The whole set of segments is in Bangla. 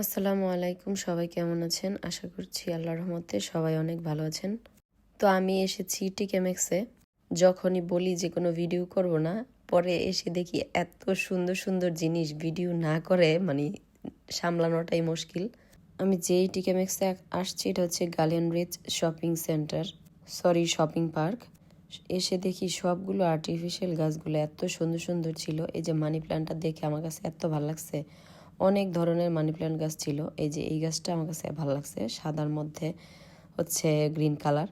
আসসালামু আলাইকুম, সবাই কেমন আছেন? আশা করছি আল্লাহর রহমতে সবাই অনেক ভালো আছেন। তো আমি এসেছি টিকেমেক্সে। যখনই বলি যে কোনো ভিডিও করব না, পরে এসে দেখি এত সুন্দর সুন্দর জিনিস ভিডিও না করে সামলানোটাই মুশকিল। আমি যেই টিকেমেক্সে আসছি এটা হচ্ছে গার্লিয়ান rich shopping center, shopping park. এসে দেখি সবগুলো আর্টিফিশিয়াল গাছগুলো এত সুন্দর সুন্দর ছিল। এই যে মানি প্ল্যান্টটা দেখে আমার কাছে এত ভালো লাগছে। অনেক ধরনের মানি প্ল্যান্ট গাছ ছিল। এই যে এই গাছটা আমার কাছে ভালো লাগছে, সাদার মধ্যে হচ্ছে গ্রিন কালার।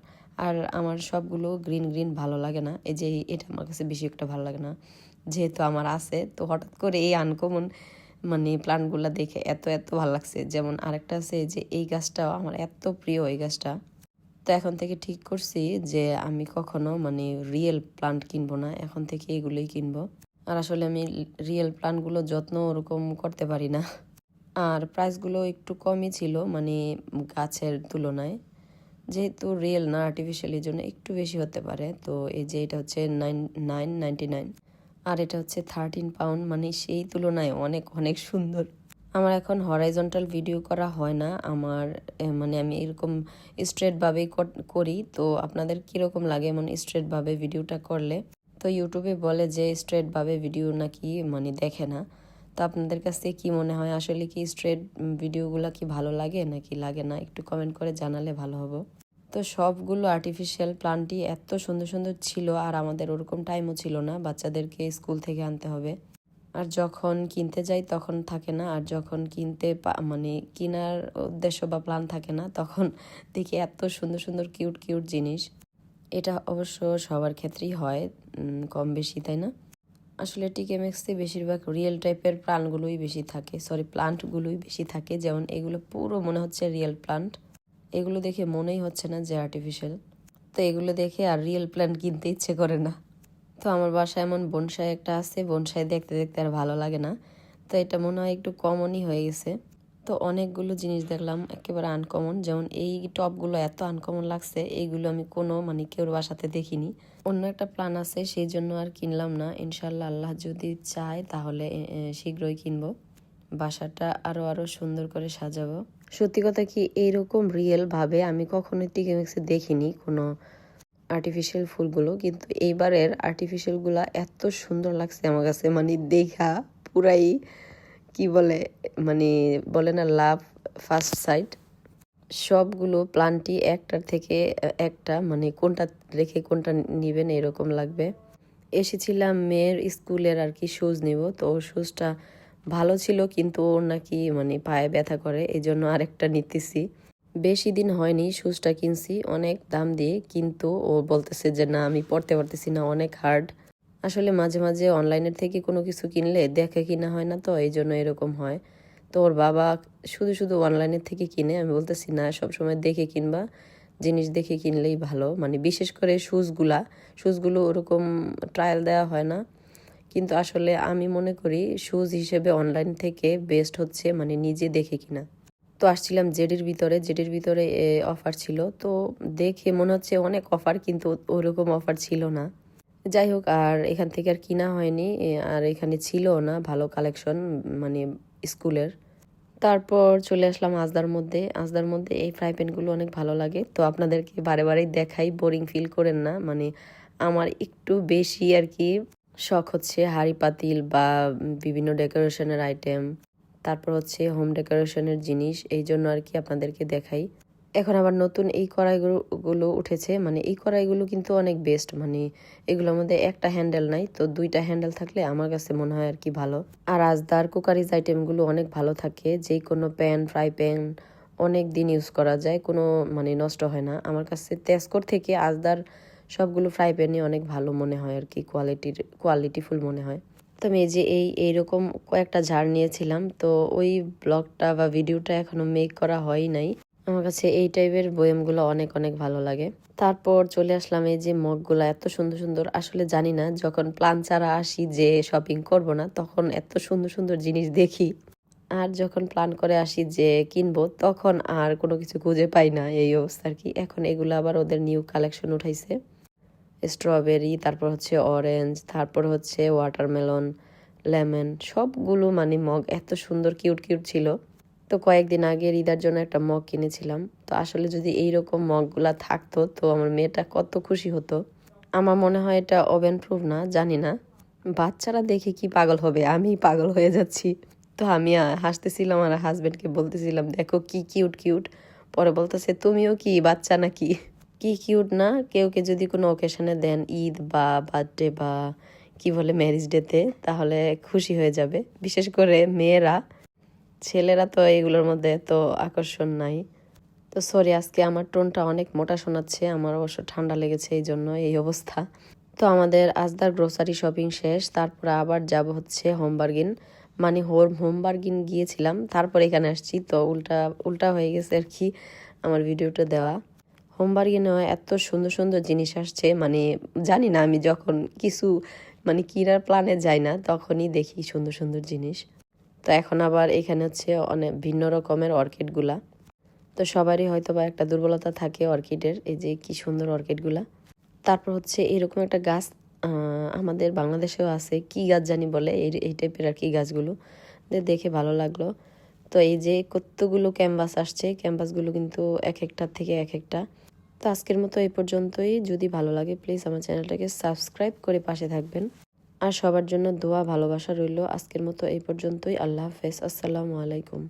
আর আমার সবগুলো গ্রিন গ্রিন ভালো লাগে না। এই যে এটা আমার কাছে বেশি একটা ভালো লাগে না, যেহেতু আমার আছে। তো হঠাৎ করে এই আনকমন প্ল্যান্টগুলো দেখে এত এত ভালো লাগছে। যেমন আরেকটা আছে যে এই গাছটাও আমার এত প্রিয় এই গাছটা। তো এখন থেকে ঠিক করছি যে আমি কখনো রিয়েল প্লান্ট কিনবো না, এখন থেকে এগুলোই কিনবো। আর আসলে আমি রিয়েল প্লান্টগুলো যত্ন ওরকম করতে পারি না। আর প্রাইসগুলো একটু কমই ছিল গাছের তুলনায়, যেহেতু রিয়েল না আর্টিফিশিয়াল, এই জন্য একটু বেশি হতে পারে। তো এই যে এটা হচ্ছে 999 আর এটা হচ্ছে 13 পাউন্ড, সেই তুলনায় অনেক অনেক সুন্দর। আমার এখন হরাইজন্টাল ভিডিও করা হয় না, আমার আমি এরকম স্ট্রেটভাবেই করি। তো আপনাদের কীরকম লাগে এমন স্ট্রেটভাবে ভিডিওটা করলে? তো ইউটিউবে বলে যে স্ট্রেটভাবে ভিডিও নাকি দেখে না। তো আপনাদের কাছ থেকে কী মনে হয়, আসলে কি স্ট্রেট ভিডিওগুলো কি ভালো লাগে নাকি লাগে না? একটু কমেন্ট করে জানালে ভালো হবো। তো সবগুলো আর্টিফিশিয়াল প্লান্টই এত সুন্দর সুন্দর ছিল, আর আমাদের ওরকম টাইমও ছিল না, বাচ্চাদেরকে স্কুল থেকে আনতে হবে। আর যখন কিনতে যাই তখন থাকে না, আর যখন কেনার উদ্দেশ্য বা প্ল্যান থাকে না, তখন দেখি এত সুন্দর সুন্দর কিউট কিউট জিনিস। এটা অবশ্য সবার ক্ষেত্রেই হয়, কম বেশি, তাই না? আসলে টিকেমেক্সে বেশিরভাগ রিয়েল টাইপের প্লান্টগুলোই বেশি থাকে। যেমন এগুলো পুরো মনে হচ্ছে রিয়েল প্লান্ট, এগুলো দেখে মনেই হচ্ছে না যে আর্টিফিশিয়াল। তো এগুলো দেখে আর রিয়েল প্লান্ট কিনতে ইচ্ছে করে না। তো আমার বাসায় এমন বনসাই একটা আছে, বনসাই দেখতে দেখতে আর ভালো লাগে না। তো এটা মনে হয় একটু কমনই হয়ে গেছে। তো অনেকগুলো জিনিস দেখলাম একেবারে আনকমন, যেমন এই টপগুলো এত আনকমন লাগছে, এইগুলো আমি কোনো কেউর বাসাতে দেখিনি। অন্য একটা প্ল্যান আছে, সেই জন্য আর কিনলাম না। ইনশাল্লাহ আল্লাহ যদি চায় তাহলে শীঘ্রই কিনবো, বাসাটা আরো আরো সুন্দর করে সাজাবো। সত্যি কথা কি, এইরকম রিয়েল ভাবে আমি কখনোই টিকেমেক্সে দেখিনি কোনো আর্টিফিশিয়াল ফুলগুলো, কিন্তু এইবারের আর্টিফিশিয়ালগুলা এত সুন্দর লাগছে আমার কাছে, দেখা পুরাই কি বলে বলে না, লাভ ফার্স্ট সাইট। সবগুলো প্লান্টই একটার থেকে একটা কোনটা রেখে কোনটা নিবেন এরকম লাগবে। এসেছিলাম মেয়ের স্কুলের আর কি শুজ নিব, তো ওর শুজটা ভালো ছিল, কিন্তু ওর নাকি পায়ে ব্যথা করে, এই জন্য আরেকটা নিতেছি। বেশি দিন হয়নি শুজটা কিনছি অনেক দাম দিয়ে, কিন্তু ও বলতেছে যে না, আমি পড়তে পারতেছি না, অনেক হার্ড। আসলে মাঝে মাঝে অনলাইনের থেকে কোনো কিছু কিনলে দেখে কিনা হয় না, তো এই জন্য এরকম হয়। তো ওর বাবা শুধু শুধু অনলাইনের থেকে কিনে, আমি বলতেছি না, সবসময় দেখে কিনবা, জিনিস দেখে কিনলেই ভালো। বিশেষ করে শুজগুলো ওরকম ট্রায়াল দেওয়া হয় না, কিন্তু আসলে আমি মনে করি শুজ হিসেবে অনলাইন থেকে বেস্ট হচ্ছে নিজে দেখে কিনা। তো আসছিলাম জেডির ভিতরে অফার ছিল, তো দেখে মনে হচ্ছে অনেক অফার, কিন্তু ওরকম অফার ছিল না। যাই হোক, আর এখান থেকে আর কিনা হয়নি, আর এখানে ছিল না ভালো কালেকশন স্কুলের। তারপর চলে আসলাম আজদার মধ্যে এই ফ্রাই প্যানগুলো অনেক ভালো লাগে। তো আপনাদেরকে বারে বারেই দেখাই, বোরিং ফিল করেন না। আমার একটু বেশি আর কি শখ হচ্ছে হাঁড়ি পাতিল বা বিভিন্ন ডেকোরেশনের আইটেম, তারপর হচ্ছে হোম ডেকোরেশনের জিনিস, এই জন্য আর কি আপনাদেরকে দেখাই। এখন আবার নতুন এই কড়াইগুলো উঠেছে, এই কড়াইগুলো কিন্তু অনেক বেস্ট। এগুলোর মধ্যে একটা হ্যান্ডেল নাই, তো দুইটা হ্যান্ডেল থাকলে আমার কাছে মনে হয় আর কি ভালো। আর আজদার কুকারিজ আইটেমগুলো অনেক ভালো থাকে, যে কোনো ফ্রাই প্যান অনেক দিন ইউজ করা যায়, কোনো নষ্ট হয় না। আমার কাছে তেজকোর থেকে আজদার সবগুলো ফ্রাই প্যানই অনেক ভালো মনে হয় আর কি, কোয়ালিটিফুল মনে হয়। তো আমি এই যে এইরকম কয়েকটা ঝাড় নিয়েছিলাম, তো ওই ব্লগটা বা ভিডিওটা এখনো মেক করা হয় নাই। আমার কাছে এই টাইপের বয়ামগুলো অনেক অনেক ভালো লাগে। তারপর চলে আসলাম এই যে মগগুলো এত সুন্দর সুন্দর। আসলে জানি না, যখন প্ল্যান ছাড়া আসি যে শপিং করব না, তখন এত সুন্দর সুন্দর জিনিস দেখি, আর যখন প্ল্যান করে আসি যে কিনবো, তখন আর কোনো কিছু খুঁজে পাই না, এই অবস্থা আর কি। এখন এগুলো আবার ওদের নিউ কালেকশন উঠাইছে, স্ট্রবেরি, তারপর হচ্ছে অরেঞ্জ, তারপর হচ্ছে ওয়াটারমেলন, লেমন, সবগুলো মগ এত সুন্দর কিউট কিউট ছিল। তো কয়েকদিন আগে রিদার জন্য একটা মগ কিনেছিলাম। তো আসলে যদি এইরকম মগগুলা থাকতো তো আমার মেয়েটা কত খুশি হতো। আমার মনে হয় এটা ওভেন প্রুফ না, জানি না। বাচ্চারা দেখে কি পাগল হবে, আমি পাগল হয়ে যাচ্ছি। তো আমি হাসতেছিলাম আর হাজবেন্ডকে বলতেছিলাম, দেখো কি কিউট কিউট। পরে বলতেছে, তুমিও কি বাচ্চা নাকি? কি কিউট না? কেউকে যদি কোনো অকেশনে দেন, ঈদ বা বার্থডে বা কি বলে ম্যারেজ ডেতে, তাহলে খুশি হয়ে যাবে। বিশেষ করে মেয়েরা, ছেলেরা তো এগুলোর মধ্যে তো আকর্ষণ নাই। তো সরি, আজকে আমার টোনটা অনেক মোটা শোনাচ্ছে, আমার অবশ্য ঠান্ডা লেগেছে, এই জন্য এই অবস্থা। তো আমাদের আজদার গ্রোসারি শপিং শেষ, তারপরে আবার যাব হচ্ছে হোমবার্গিন, মানে হোমবার্গিন গিয়েছিলাম, তারপর এখানে আসছি। তো উল্টা উল্টা হয়ে গেছে আর কি আমার ভিডিওটা দেওয়া। হোমবার্গিনে এত সুন্দর সুন্দর জিনিস আসছে, মানে জানি না, আমি যখন কিছু মানে কেনার প্ল্যানে যাই না তখনই দেখি সুন্দর সুন্দর জিনিস। তো এখন আবার এখানে হচ্ছে অনেক ভিন্ন রকমের অর্কিডগুলা। তো সবারই হয়তো বা একটা দুর্বলতা থাকে অর্কিডের, এই যে কি সুন্দর অর্কিডগুলা। তারপর হচ্ছে এরকম একটা গাছ আমাদের বাংলাদেশেও আছে, কি গাছ জানি বলে, এই টাইপের আর কি গাছগুলো দেখে ভালো লাগলো। তো এই যে কতগুলো ক্যানভাস আসছে, ক্যানভাসগুলো কিন্তু এক একটার থেকে এক একটা। তো আজকের মতো এই পর্যন্তই। যদি ভালো লাগে প্লিজ আমার চ্যানেলটাকে সাবস্ক্রাইব করে পাশে থাকবেন। আর সবার জন্য দোয়া ভালোবাসা রইল। আজকের মতো এই পর্যন্তই। আল্লাহ হাফেজ, আসসালামু আলাইকুম।